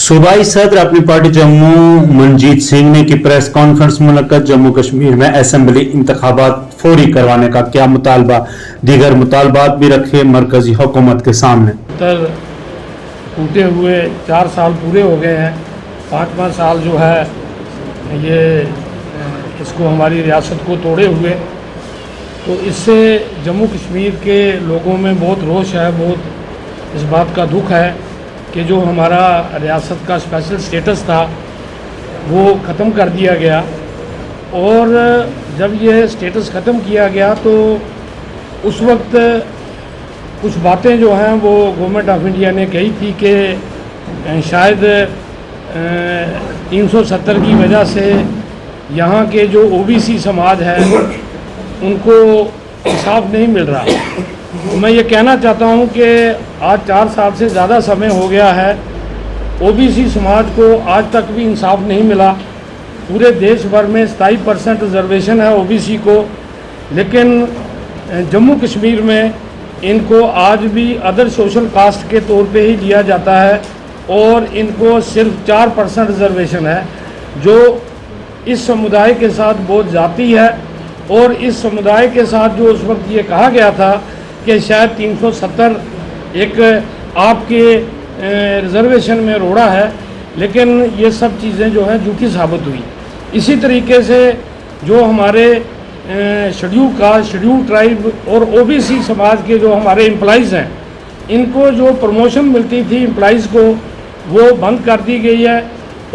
सूबाई सदर अपनी पार्टी जम्मू मनजीत सिंह ने की प्रेस कॉन्फ्रेंस मुनक्कद। जम्मू कश्मीर में असेंबली इंतखाबात फौरी करवाने का क्या मुतालबा, दीगर मुतालबात भी रखे मरकजी हुकूमत के सामने। टूटे हुए 4 साल पूरे हो गए हैं। 5वां साल जो है ये इसको हमारी रियासत को तोड़े हुए, तो इससे जम्मू कश्मीर के लोगों में बहुत रोष है, बहुत इस बात का दुख है कि जो हमारा रियासत का स्पेशल स्टेटस था वो ख़त्म कर दिया गया। और जब ये स्टेटस ख़त्म किया गया तो उस वक्त कुछ बातें जो हैं वो गवर्नमेंट ऑफ इंडिया ने कही थी कि शायद 370 की वजह से यहाँ के जो ओबीसी समाज है उनको इंसाफ नहीं मिल रहा। मैं ये कहना चाहता हूँ कि आज 4 साल से ज़्यादा समय हो गया है, ओबीसी समाज को आज तक भी इंसाफ नहीं मिला। पूरे देश भर में 27% रिजर्वेशन है ओबीसी को, लेकिन जम्मू कश्मीर में इनको आज भी अदर सोशल कास्ट के तौर पे ही लिया जाता है और इनको सिर्फ 4% रिजर्वेशन है, जो इस समुदाय के साथ बहुत जाती है। और इस समुदाय के साथ जो उस वक्त ये कहा गया था कि शायद 370 एक आपके रिजर्वेशन में रोड़ा है, लेकिन ये सब चीज़ें जो हैं झूठी साबित हुई। इसी तरीके से जो हमारे शेड्यूल कास्ट, शेड्यूल ट्राइब और ओबीसी समाज के जो हमारे एम्प्लॉइज़ हैं, इनको जो प्रमोशन मिलती थी एम्प्लॉइज़ को वो बंद कर दी गई है।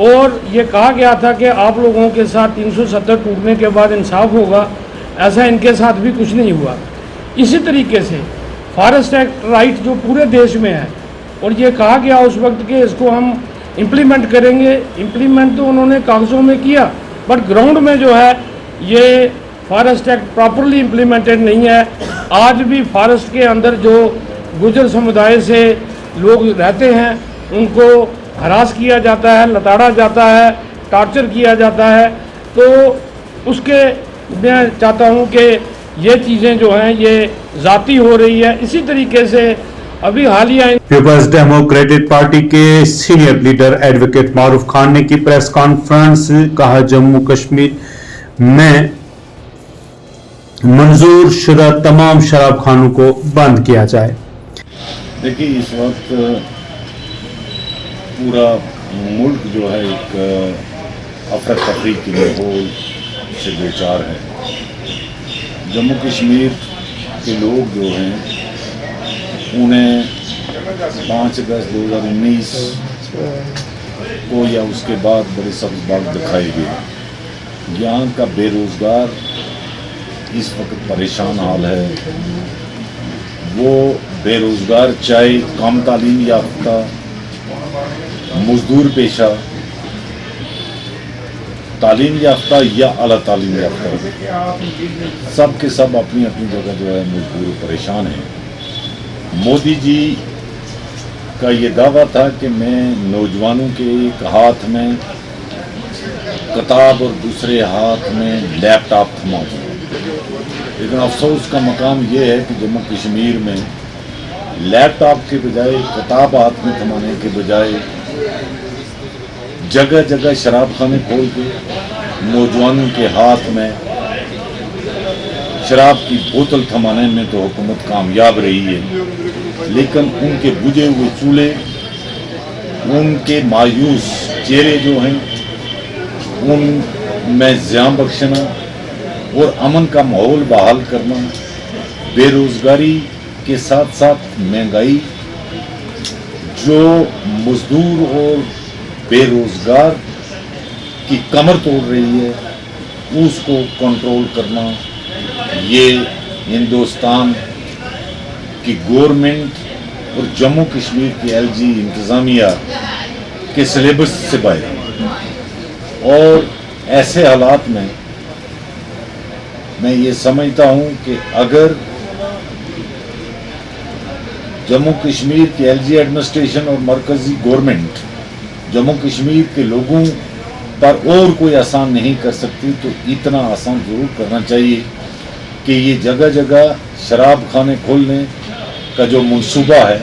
और ये कहा गया था कि आप लोगों के साथ 370 टूटने के बाद इंसाफ होगा, ऐसा इनके साथ भी कुछ नहीं हुआ। इसी तरीके से फॉरेस्ट एक्ट राइट जो पूरे देश में है, और ये कहा गया उस वक्त कि इसको हम इम्प्लीमेंट करेंगे। इम्प्लीमेंट तो उन्होंने कागज़ों में किया, बट ग्राउंड में जो है ये फॉरेस्ट एक्ट प्रॉपरली इम्प्लीमेंटेड नहीं है। आज भी फॉरेस्ट के अंदर जो गुर्जर समुदाय से लोग रहते हैं उनको हरास किया जाता है, लताड़ा जाता है, टॉर्चर किया जाता है। तो उसके मैं चाहता हूँ कि ये चीज़ें जो हैं ये ज़ाती हो रही है। इसी तरीके से अभी हालिया पीपल्स डेमोक्रेटिक पार्टी के सीनियर लीडर एडवोकेट मारूफ खान ने की प्रेस कॉन्फ्रेंस। कहा जम्मू कश्मीर में मंजूर शुदा तमाम शराब खानों को बंद किया जाए। देखिए, इस वक्त पूरा मुल्क जो है एक अफरा तफरी के माहौल से दो चार है। जम्मू कश्मीर के लोग जो हैं उन्हें 5 अगस्त 2019 को या उसके बाद बड़े सब्ज बाग दिखाए गए। यहाँ का बेरोज़गार इस वक्त परेशान हाल है। वो बेरोज़गार चाहे कम तालीम याफ्ता, मजदूर पेशा, तालीम याफ्ता या आला तालीम याफ्ता, सब के सब अपनी अपनी जगह जो है मजबूर परेशान हैं। मोदी जी का ये दावा था कि मैं नौजवानों के एक हाथ में किताब और दूसरे हाथ में लैपटॉप थमा दूँ, लेकिन अफसोस का मकाम ये है कि जम्मू कश्मीर में लैपटॉप के बजाय, किताब हाथ में थमाने के बजाय जगह जगह शराब खाने खोल के नौजवानों के हाथ में शराब की बोतल थमाने में तो हुकूमत कामयाब रही है, लेकिन उनके बुझे हुए चूल्हे, उनके मायूस चेहरे जो हैं उनमें ज़ियां बख्शना और अमन का माहौल बहाल करना, बेरोज़गारी के साथ साथ महंगाई जो मजदूर और बेरोज़गार की कमर तोड़ रही है, उसको कंट्रोल करना, ये हिंदुस्तान की गवर्नमेंट और जम्मू कश्मीर की एलजी इंतज़ामिया के सिलेबस से बाहर। और ऐसे हालात में मैं ये समझता हूँ कि अगर जम्मू कश्मीर की एलजी एडमिनिस्ट्रेशन और मरकजी गवर्नमेंट जम्मू कश्मीर के लोगों पर और कोई आसान नहीं कर सकती, तो इतना आसान ज़रूर करना चाहिए कि ये जगह जगह शराब खाने खोलने का जो मंसूबा है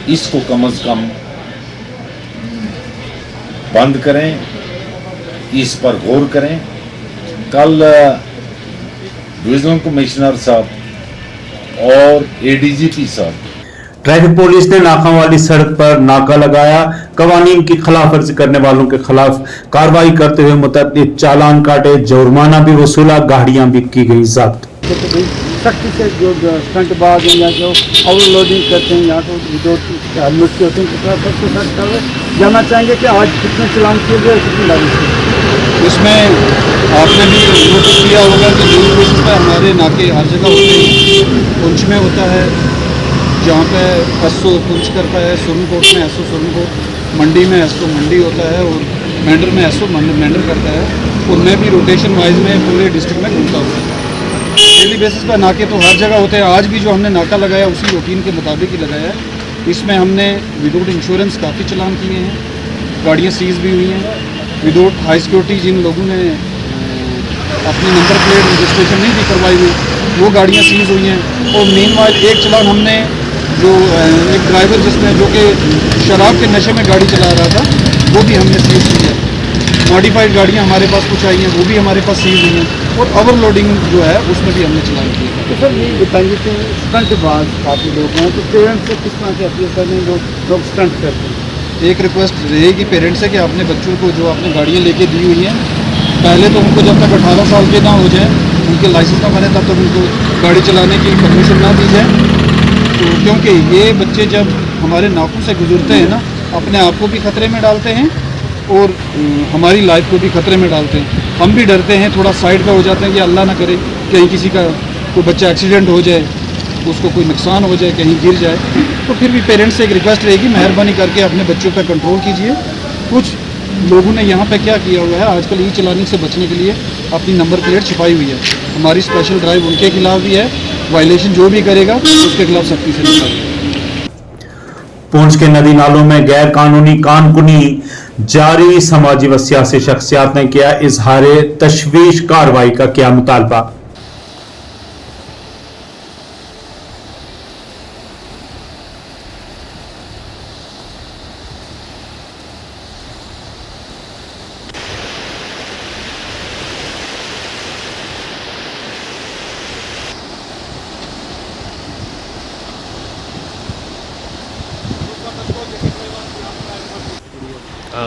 इसको कम अज़ कम बंद करें, इस पर गौर करें। कल डिविजनल कमिश्नर साहब और एडीजीपी साहब ट्रैफिक पुलिस ने नाका वाली सड़क पर नाका लगाया। कवानीन की खिलाफ वर्जी करने वालों के खिलाफ कार्रवाई करते हुए मुतअद्दिद चालान काटे, जुर्माना भी वसूला, गाड़ियां भी की गई जब्त। सख्ती से जो स्टंटबाज हैं या जो ओवरलोडिंग करते हैं या तो विदाउट हेलमेट के होते हैं सबको सख्त कर जानना चाहेंगे कि आज कितने चालान किए गए, कितनी लागत से। इसमें आपने भी नोटिस किया होगा कि न्यूज़ बेसिस पर हमारे नाके हर जगह होते हैं। पुंछ में होता है जहाँ पे एसओ पुंछ करता है, सुरनकोट में एसओ सुरनकोट, मंडी में एसओ मंडी होता है और मेंढर में एसओ मेंढर करता है। और मैं भी रोटेशन वाइज में पूरे डिस्ट्रिक्ट में घूमता हूँ। डेली बेसिस पर नाके तो हर जगह होते हैं। आज भी जो हमने नाका लगाया उसी रूटीन के मुताबिक ही लगाया है। इसमें हमने विदाउट इंश्योरेंस काफ़ी चालान किए हैं, गाड़ियाँ सीज भी हुई हैं। विदाउट हाई सिक्योरिटी जिन लोगों ने अपनी नंबर प्लेट रजिस्ट्रेशन नहीं थी करवाई हुई, वो गाड़ियाँ सीज हुई हैं। और मीनवाइल एक चालान हमने जो एक ड्राइवर जिसमें जो कि शराब के नशे में गाड़ी चला रहा था, वो भी हमने सीज की है। मॉडिफाइड गाड़ियाँ हमारे पास कुछ आई हैं, वो भी हमारे पास सीज हुई हैं। और ओवरलोडिंग जो है उसमें भी हमने चालान किया है। तो सर ये बताइए कि स्टंटबाज काफ़ी लोग हैं, तो पेरेंट्स से किस तरह से अपील करें जो लोग स्टंट करते हैं। एक रिक्वेस्ट रहेगी पेरेंट्स से कि अपने बच्चों को जो आपने गाड़ियाँ लेके दी हुई हैं, पहले तो उनको जब तक 18 साल के ना हो जाए, उनके लाइसेंस ना बने, तब तक उनको गाड़ी चलाने की परमिशन ना दी जाए। तो क्योंकि ये बच्चे जब हमारे नाकों से गुजरते हैं ना, अपने आप को भी खतरे में डालते हैं और हमारी लाइफ को भी खतरे में डालते हैं। हम भी डरते हैं, थोड़ा साइड पे हो जाते हैं कि अल्लाह ना करे कहीं किसी का कोई बच्चा एक्सीडेंट हो जाए, उसको कोई नुकसान हो जाए, कहीं गिर जाए। तो फिर भी पेरेंट्स से एक रिक्वेस्ट रहेगी, मेहरबानी करके अपने बच्चों पर कंट्रोल कीजिए। कुछ लोगों ने यहाँ पे क्या किया हुआ है, आजकल ई चलानी से बचने के लिए अपनी नंबर प्लेट छिपाई हुई है। हमारी स्पेशल ड्राइव उनके खिलाफ भी है, वायलेशन जो भी करेगा उसके खिलाफ सख्ती से निकालेंगे। पूंछ के नदी नालों में गैर कानूनी कानकुनी जारी, समाजी व सियासी शख्सियात ने किया इजहार तशवीश, कार्रवाई का किया मुतालबा।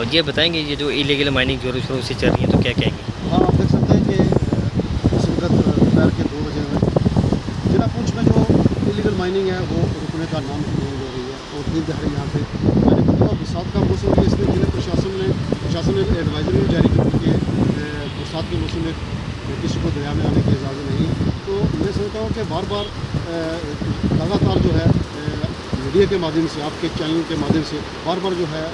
ये बताएंगे ये जो इलीगल माइनिंग जोरों शोरों से चल रही है तो क्या कहेंगे। हाँ, आप देख सकते हैं कि इस वक्त दोपहर के 2 बजे में जिला पूंछ में जो इलीगल माइनिंग है वो रुकने का नाम नहीं ले रही है और दिन दहाड़े यहाँ पे मैंने बताया बरसात का मौसम है, इसमें जिला प्रशासन ने एडवाइजरी भी जारी की कि बरसात के मौसम में किसी को दरिया में आने की इजाज़त नहीं है। तो मैं समझता हूँ कि बार बार लगातार जो है मीडिया के माध्यम से, आपके चैनल के माध्यम से बार बार जो है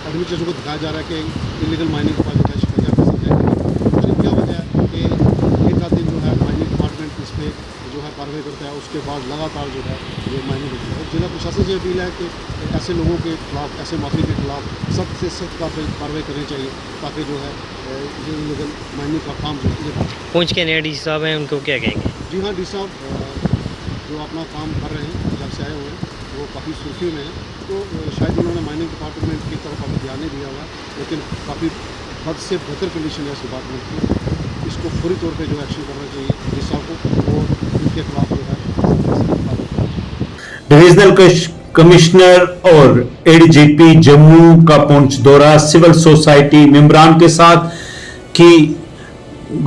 एडमिनिस्ट्रेशन को दिखाया जा रहा है कि इलीगल माइनिंग का जो है शिकायत कर सकते हैं। तो क्या वजह है कि एक आध दिन जो है माइनिंग डिपार्टमेंट इस पर जो है कार्रवाई करता है, उसके बाद लगातार जो है ये माइनिंग होती है। जिला प्रशासन से अपील है कि ऐसे लोगों के खिलाफ, ऐसे माफी के खिलाफ सख्त से सख्त कार्रवाई करनी चाहिए ताकि जो है ये इलीगल माइनिंग का काम जो है। पूंछ के नए डी साहब हैं, उनको क्या कहेंगे। जी हाँ, डी साहब जो अपना काम कर रहे हैं, जब से आए हुए हैं वो काफ़ी सुर्खियों में है। तो शायद उन्होंने माइनिंग डिपार्टमेंट की तरफ अभी ध्यान नहीं दिया हुआ, लेकिन काफ़ी हद से बेहतर कंडीशन है इस डिपार्टमेंट की। इसको फौरी तौर पे जो एक्शन करना चाहिए डी साहब को और इनके खिलाफ जो है। डिविजनल कमिश्नर और एडीजीपी जम्मू का पूंछ दौरा, सिविल सोसाइटी मेंबरान के साथ की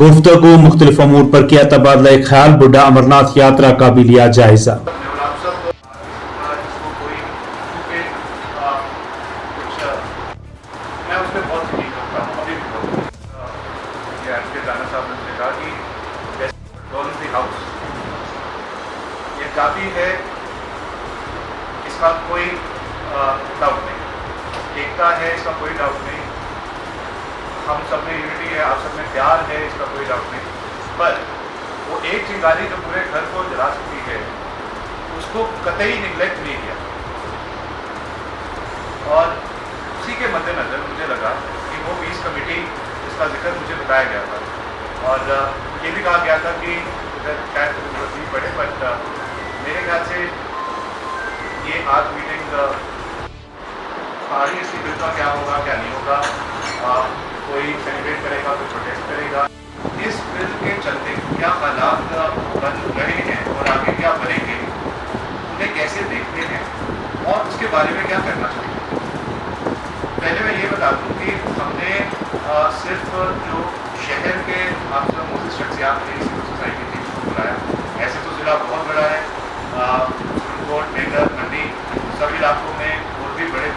गुफ्तगू, मुख्तलिफ अमूर पर किया तबादला ख्याल, बुढ़ा अमरनाथ यात्रा का भी लिया जायजा। काफ़ी है, इसका कोई डाउट नहीं, एकता है, इसका कोई डाउट नहीं, हम सब में यूनिटी है, आप सब में प्यार है, इसका कोई डाउट नहीं। पर वो एक चिंगारी जो पूरे घर को जला सकती है, उसको कतई निगलेक्ट नहीं किया। और उसी के मद्देनज़र मुझे लगा कि वो पीस कमेटी जिसका जिक्र मुझे बताया गया था और ये भी कहा गया था कि इधर शायद जरूरत नहीं पड़े, बट मेरे ख्याल से ये आज मीटिंग आगे इसकी बिल का क्या होगा क्या नहीं होगा कोई सेलिब्रेट करेगा, कोई प्रोटेस्ट करेगा। इस बिल के चलते क्या हालात बन रहे हैं और आगे क्या बनेंगे, उन्हें कैसे देखते हैं और उसके बारे में क्या करना चाहिए। पहले मैं ये बता दूँ कि हमने सिर्फ जो शहर के आप सब मोदी शख्सियात थे सिविल सोसाइटी थी उसको बुलाया। ऐसे तो ज़िला बहुत बड़ा है, सुरनकोट, मेंढर, मंडी, सभी इलाकों में और भी बड़े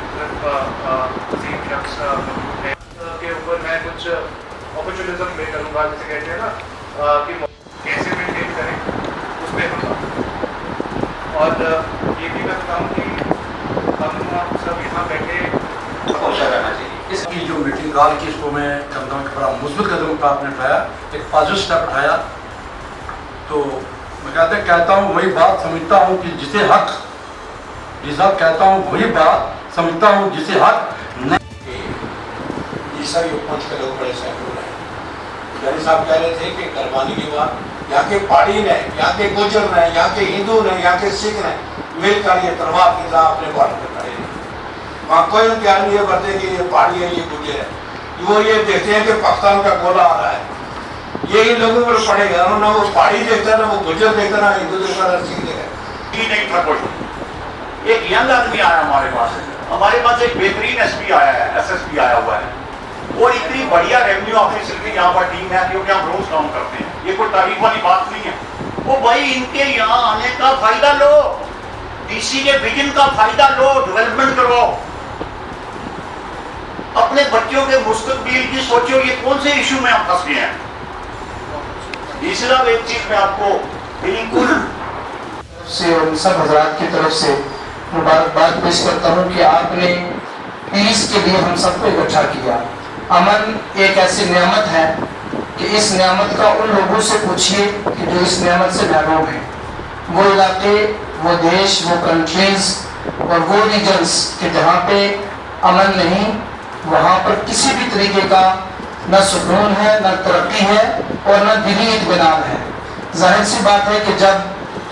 वसीम शख्स मौजूद हैं के ऊपर मैं कुछ अपॉर्चुनिज्म में करूँगा, जैसे कहते हैं ना कि कैसे मेंटेन करें उस पर होगा। और ये भी मैं बताऊँ कि हम सब यहाँ बैठे पहुँचा रहना चाहिए। इसकी जो मीटिंग कॉल की इसको मैं कहता हूँ कि बड़ा मुस्बित कदम पर आपने उठाया, एक पॉजिटिव स्टेप उठाया। तो मैं कहता हूँ वही बात समझता हूँ कि जिसे हक जिसा कहता हूँ वही बात समझता हूँ जिसे हक नहीं। सभी उपमंच के लोग बड़े सहमत हैं। गरी साहब कह रहे थे कि कुर्बानी के बाद यहाँ के पहाड़ी ने, यहाँ के गुजर ने, यहाँ के हिंदू ने, यहाँ के सिख ने मिलकर ये तलवार के साथ अपने बॉर्डर पर खड़े हैं। वहाँ कोई क्या नहीं है बरते कि ये पहाड़ी है, ये गुजर है। वो ये देखते हैं कि पाकिस्तान का गोला आ रहा है, यही लोगों को पड़ेगा ना। वो पहाड़ी देखता है, ना वो गुजर देखता, ना हिंदू देखता, ना सिख देखता। ही नहीं था कुछ। एक यंग आदमी आया हमारे पास एक बेहतरीन एसपी आया है, एसएसपी आया हुआ है, और इतनी बढ़िया रेवेन्यू ऑफिसर की यहाँ पर टीम है क्योंकि हम रोज काम करते हैं। ये कोई तारीफ वाली बात नहीं है। वो भाई इनके यहाँ आने का फायदा लो, डीसी के विजन का फायदा लो, डेवलपमेंट करो, अपने बच्चों के मुस्तकबिल की सोचो। ये कौन से इशू में आप फंस गए हैं। तीसरा एक चीज में आपको बिल्कुल से और सब हजरात की तरफ से मुबारकबाद पेश करता हूँ कि आपने पीस के लिए हम सबको इकट्ठा किया। अमन एक ऐसी नेमत है कि इस नेमत का उन लोगों से पूछिए कि जो इस नेमत से महरूम है। वो इलाके, वो देश, वो कंट्रीज और वो रीजन्स के जहाँ पे अमन नहीं, वहाँ पर किसी भी तरीके का न सुकून है, न तरक्की है और न दिली इत्मीनान है। जाहिर सी बात है कि जब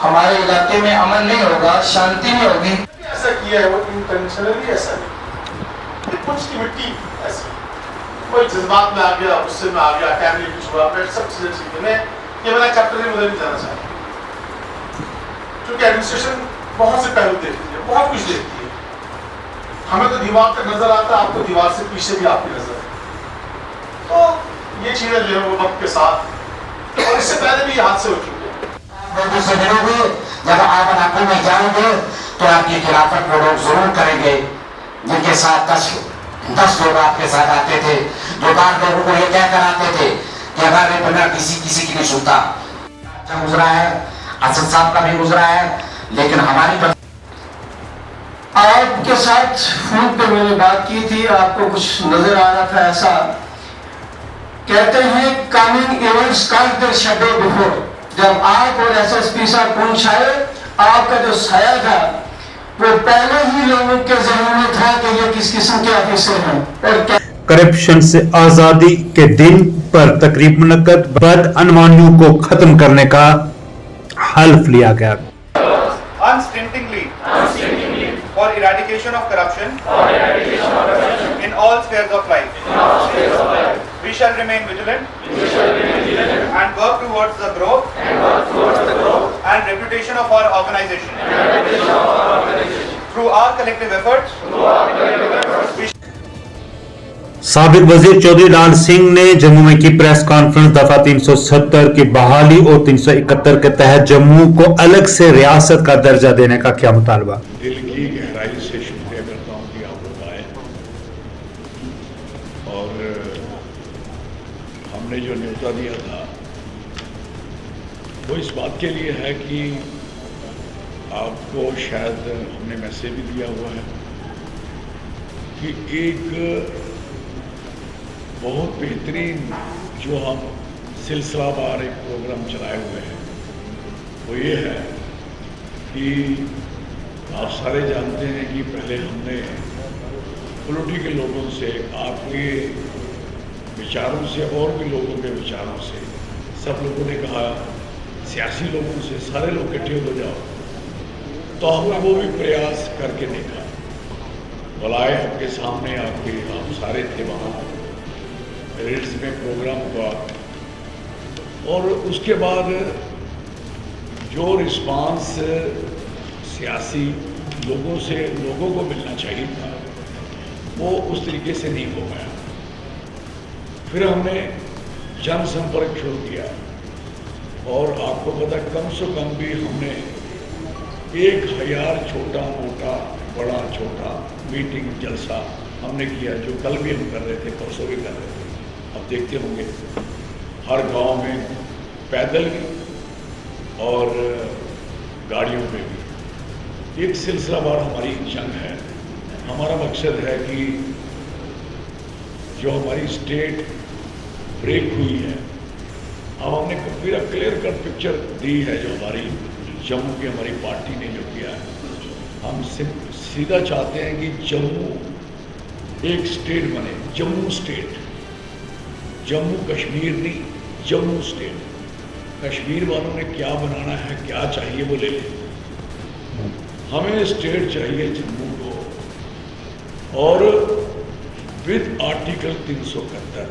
हमारे इलाके में अमन नहीं होगा, शांति नहीं होगी। ऐसा किया है वो इंटेंशनली ऐसा नहीं, कुछ की मिट्टी ऐसी कोई जज्बात में आ गया, उससे में आ गया, फैमिली कुछ हुआ, फिर सब चीजें ठीक है। मैं ये वाला चैप्टर में उधर नहीं जाना चाहता क्योंकि एडमिनिस्ट्रेशन बहुत से पहलू देखती है, बहुत कुछ देखती है। हमें तो दीवार तक नजर आता है, आपको दीवार से पीछे भी आपकी नजर है। तो ये चीजें जो है वो वक्त के साथ और इससे पहले भी हादसे हो चुके हैं। से मिलोगे, जब आप इलाकों में जाओगे तो आपकी खिलाफत वो लोग जरूर करेंगे जिनके साथ 10 लोग आपके साथ आते थे, जो बार लोगों को ये क्या कराते थे कि अगर ये बंदा किसी की नहीं सुनता। अच्छा गुजरा है, असद साहब का भी गुजरा है, लेकिन हमारी आपके साथ फोन पे मैंने बात की थी, आपको कुछ नजर आ रहा था ऐसा। कहते हैं coming events cast their shadow before. जब आप और एसएसपी साहब पहुंच आए, आपका जो साया था वो पहले ही लोगों के जहन में था कि ये किस किस्म के ऑफिसर हैं और करप्शन से आजादी के दिन पर तकरीब मुनक्कद, बदअनवानियों को खत्म करने का हल्फ लिया गया। unstintingly for eradication of corruption in all spheres of life. We shall remain vigilant and work towards the growth and reputation of our organization. Through our collective efforts, we साबिक वजीर चौधरी लाल सिंह ने जम्मू में की प्रेस कॉन्फ्रेंस। दफा 370 की बहाली और 371 के तहत जम्मू को अलग से रियासत का दर्जा देने का क्या मुतालबा। दिल की गहराई से शुक्रिया करता हूँ कि आप लोग आए और हमने जो न्योता दिया था वो इस बात के लिए है कि आपको शायद हमने मैसेज भी दिया हुआ है कि एक बहुत बेहतरीन जो हम सिलसिलावार एक प्रोग्राम चलाए हुए हैं वो ये है कि आप सारे जानते हैं कि पहले हमने पॉलिटिकल लोगों से, आपके विचारों से और भी लोगों के विचारों से, सब लोगों ने कहा सियासी लोगों से सारे लोग इकट्ठे हो जाओ, तो हमने वो भी प्रयास करके देखा। बुलाए आपके सामने, आप सारे थे वहाँ, रेड्स में प्रोग्राम हुआ और उसके बाद जो रिस्पांस सियासी लोगों को मिलना चाहिए था वो उस तरीके से नहीं हो पाया। फिर हमने जनसंपर्क शुरू किया और आपको पता कम से कम भी हमने 1000 छोटा मोटा बड़ा छोटा मीटिंग जलसा हमने किया, जो कल भी हम कर रहे थे, परसों भी कर रहे थे। अब देखते होंगे हर गांव में पैदल भी और गाड़ियों पे भी एक सिलसिलावार हमारी जंग है। हमारा मकसद है कि जो हमारी स्टेट ब्रेक हुई है, अब हमने पूरा क्लियर कट पिक्चर दी है जो हमारी जम्मू की हमारी पार्टी ने जो किया है। हम सीधा चाहते हैं कि जम्मू एक स्टेट बने, जम्मू स्टेट, जम्मू कश्मीर नहीं, जम्मू स्टेट। कश्मीर वालों ने क्या बनाना है, क्या चाहिए वो ले लें, हमें स्टेट चाहिए जम्मू को, और विद आर्टिकल 371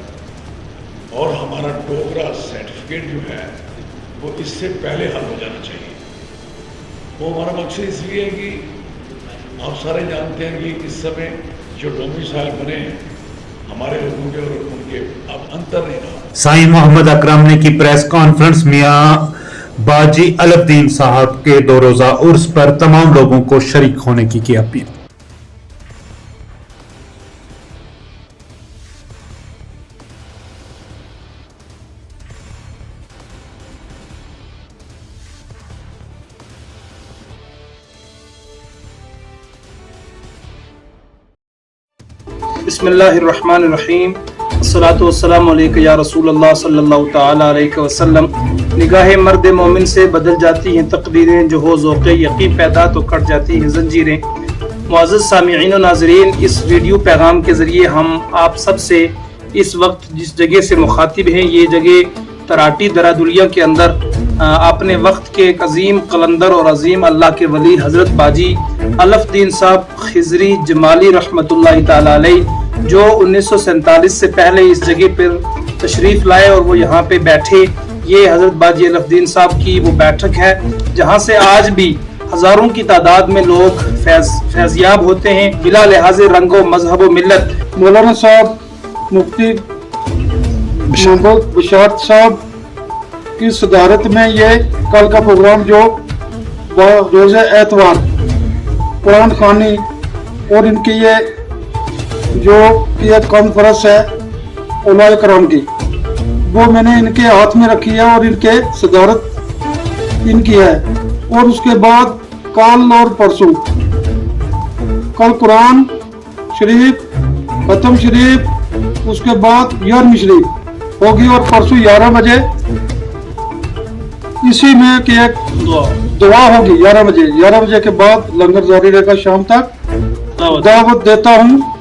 और हमारा डोगरा सर्टिफिकेट जो है वो इससे पहले हल हो जाना चाहिए। वो हमारा मकसद इसलिए है कि आप सारे जानते हैं कि इस समय जो डोमिसाइल बने हैं हमारे लोगों के और उनके अब अंतर नहीं रहा। साईं मोहम्मद अकरम ने की प्रेस कॉन्फ्रेंस मियां बाजी अलफदीन साहब के 2 रोजा उर्स पर तमाम लोगों को शरीक होने की अपील। बिस्मिल्लाहिर्रहमानिर्रहीम, अस्सलातु वस्सलामु अलैका या रसूल अल्लाह सल्लल्लाहु तआला अलैहि वसल्लम। निगाहे मर्द मोमिन से बदल जाती हैं तकदीरें, जो हो ज़ौक़े यकीन पैदा तो कट जाती हैं जंजीरें। मुअज़्ज़ज़ सामिईन व नाज़रीन, इस वीडियो पैगाम के ज़रिए हम आप सब से इस वक्त जिस जगह से मुखातिब हैं, ये जगह तराटी दरादुलिया के अंदर अपने वक्त के एक अजीम कलंदर और अजीम अल्लाह के वली हज़रत बाजी अलफदीन साहब खिजरी जमाली रहमतुल्लाह ताला अलैह, जो 1947 से पहले इस जगह पर तशरीफ़ लाए और वो यहाँ पे बैठे। ये हज़रत बाजी अलफदीन साहब की वो बैठक है जहाँ से आज भी हज़ारों की तादाद में लोग फैज़याब होते हैं बिला लिहाज रंगो मजहब व मिल्लत। मौलाना साहब मुफ्ती बिशारत साहब की सदारत में ये कल का प्रोग्राम जो रोज़े एतवार कुरान खानी और इनकी ये जो एक कॉन्फ्रेंस है उलमाए कराम की, वो मैंने इनके हाथ में रखी है और इनके सदारत इनकी है। और उसके बाद कल और परसों, कल कुरान शरीफ खत्म शरीफ, उसके बाद 11वीं शरीफ होगी और परसों 11 बजे इसी में कि एक दुआ होगी 11 बजे। 11 बजे के बाद लंगर जारी रहेगा शाम तक। दावत देता हूँ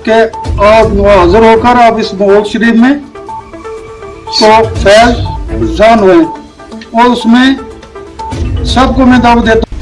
कि आप हाजिर होकर आप इस मौल शरीफ में तो फैज जान हुए और उसमें सबको मैं दावत देता हूँ।